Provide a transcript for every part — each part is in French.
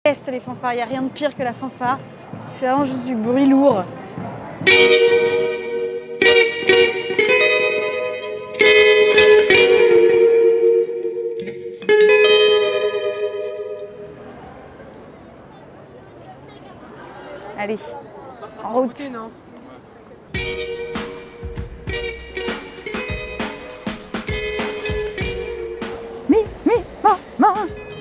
déteste les fanfares, il n'y a rien de pire que la fanfare. C'est vraiment juste du bruit lourd. Allez, en route.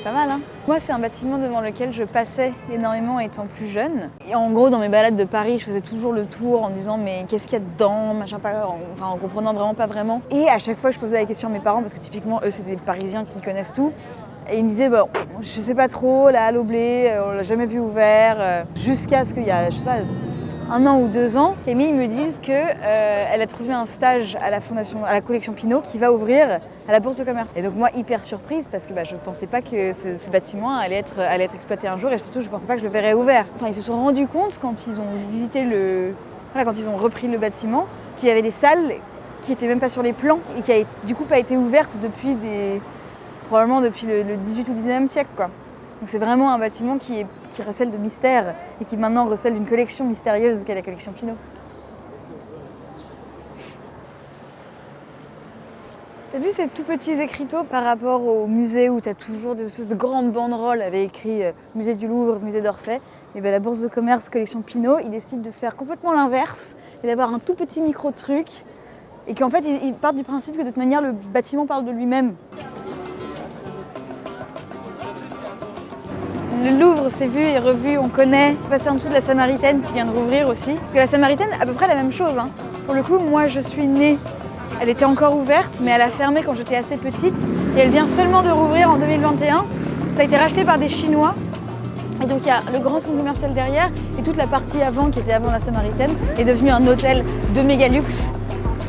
Pas mal, hein? Moi, c'est un bâtiment devant lequel je passais énormément étant plus jeune. Et en gros, dans mes balades de Paris, je faisais toujours le tour en me disant mais qu'est-ce qu'il y a dedans, machin, en comprenant vraiment pas vraiment. Et à chaque fois, je posais la question à mes parents parce que typiquement, eux, c'est des Parisiens qui connaissent tout. Et ils me disaient, bon, je sais pas trop, la Halle au Blé, on l'a jamais vu ouvert. Jusqu'à ce qu'il y a, je sais pas, 1 an ou 2 ans, Camille me dise qu'elle a trouvé un stage à la collection Pinault qui va ouvrir à la Bourse de Commerce. Et donc moi, hyper surprise parce que je ne pensais pas que ce bâtiment allait être exploité un jour et surtout, je ne pensais pas que je le verrais ouvert. Enfin, ils se sont rendus compte quand ils ont visité quand ils ont repris le bâtiment, qu'il y avait des salles qui n'étaient même pas sur les plans et qui n'avaient du coup pas été ouvertes probablement depuis le 18 ou 19e siècle, quoi. Donc c'est vraiment un bâtiment qui recèle de mystère et qui maintenant recèle d'une collection mystérieuse qu'est la collection Pinault. T'as vu ces tout petits écriteaux par rapport au musée où t'as toujours des espèces de grandes banderoles avec écrit Musée du Louvre, Musée d'Orsay. Et bien la Bourse de Commerce collection Pinault, ils décident de faire complètement l'inverse et d'avoir un tout petit micro-truc et qu'en fait ils partent du principe que de toute manière le bâtiment parle de lui-même. Le Louvre, c'est vu et revu, on connaît. Passer en dessous de la Samaritaine qui vient de rouvrir aussi. Parce que la Samaritaine, à peu près la même chose, hein. Pour le coup, moi je suis née, elle était encore ouverte, mais elle a fermé quand j'étais assez petite. Et elle vient seulement de rouvrir en 2021. Ça a été racheté par des Chinois. Et donc il y a le grand centre commercial derrière. Et toute la partie avant, qui était avant la Samaritaine, est devenue un hôtel de méga luxe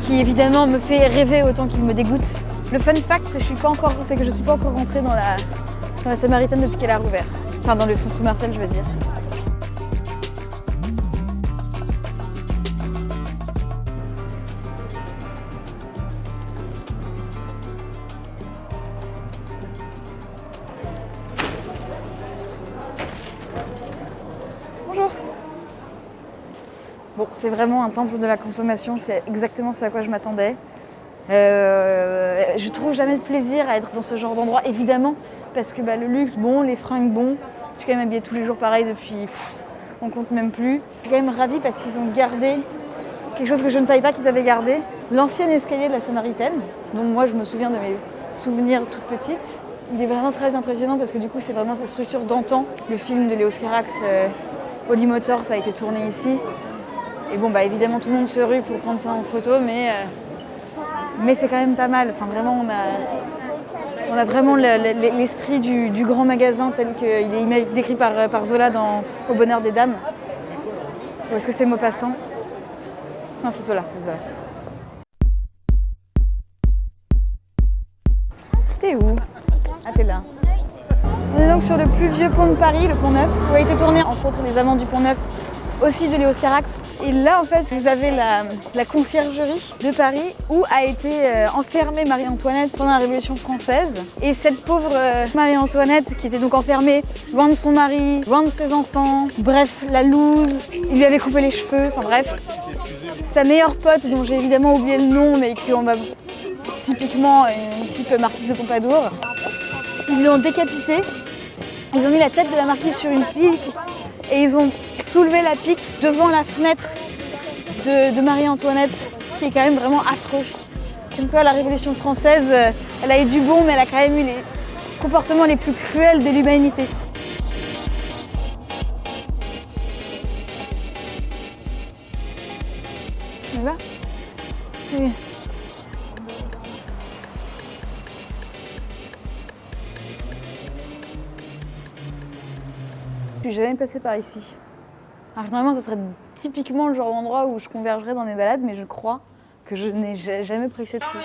qui évidemment me fait rêver autant qu'il me dégoûte. Le fun fact, c'est que je ne suis pas encore rentrée dans la Samaritaine depuis qu'elle a rouvert. Enfin, dans le centre commercial, je veux dire. Bonjour. Bon, c'est vraiment un temple de la consommation, c'est exactement ce à quoi je m'attendais. Je trouve jamais de plaisir à être dans ce genre d'endroit, évidemment, parce que le luxe, bon, les fringues, bon. Je suis quand même habillée tous les jours pareil depuis, on compte même plus. Je suis quand même ravie parce qu'ils ont gardé quelque chose que je ne savais pas qu'ils avaient gardé. L'ancien escalier de la Samaritaine, dont moi je me souviens de mes souvenirs toute petite. Il est vraiment très impressionnant parce que du coup c'est vraiment sa structure d'antan. Le film de Léos Carax, Holy Motor, ça a été tourné ici. Et bon, évidemment tout le monde se rue pour prendre ça en photo, mais c'est quand même pas mal. Enfin vraiment on a vraiment l'esprit du grand magasin tel qu'il est décrit par Zola Au Bonheur des Dames. Ou est-ce que c'est Maupassant? Non, c'est Zola. T'es où? Ah, t'es là. On est donc sur le plus vieux pont de Paris, le pont Neuf, où a été tourné entre autres Les Amants du Pont Neuf, aussi de Léos Carax. Et là, en fait, vous avez la conciergerie de Paris où a été enfermée Marie-Antoinette pendant la Révolution française. Et cette pauvre Marie-Antoinette, qui était donc enfermée loin de son mari, loin de ses enfants, bref, la loose, il lui avait coupé les cheveux, enfin bref. Sa meilleure pote, dont j'ai évidemment oublié le nom, mais qui on va typiquement une type marquise de Pompadour, ils l'ont décapitée. Ils ont mis la tête de la marquise sur une pique et ils ont soulevé la pique devant la fenêtre de Marie-Antoinette, ce qui est quand même vraiment affreux. Comme quoi la Révolution française, elle a eu du bon, mais elle a quand même eu les comportements les plus cruels de l'humanité. Tu vas ? Oui. Je suis jamais passée par ici. Alors normalement, ça serait typiquement le genre d'endroit où je convergerais dans mes balades, mais je crois que je n'ai jamais pris cette route.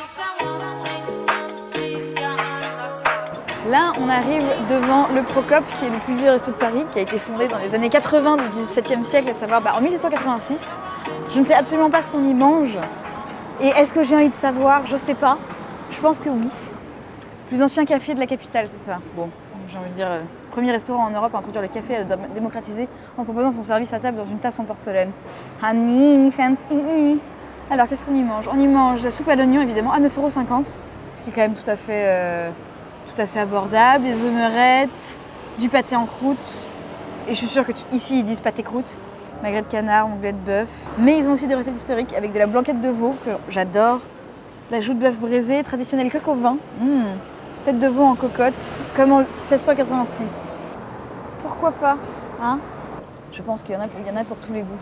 Là, on arrive devant le Procope, qui est le plus vieux resto de Paris, qui a été fondé dans les années 80 du XVIIe siècle, à savoir en 1886. Je ne sais absolument pas ce qu'on y mange. Et est-ce que j'ai envie de savoir? Je sais pas. Je pense que oui. Plus ancien café de la capitale, c'est ça. Bon, j'ai envie de dire, premier restaurant en Europe à introduire le café et à le démocratiser en proposant son service à table dans une tasse en porcelaine. Honey, fancy. Alors, qu'est-ce qu'on y mange? On y mange la soupe à l'oignon, évidemment, à 9,50 €, qui est quand même tout à fait abordable, des omelettes, du pâté en croûte. Et je suis sûre que ici, ils disent pâté croûte. Magret de canard, onglet de bœuf. Mais ils ont aussi des recettes historiques avec de la blanquette de veau, que j'adore. La joue de bœuf braisée, traditionnelle coq au vin. Tête de veau en cocotte, comme en 1686. Pourquoi pas, hein? Je pense qu'il y en a pour tous les goûts.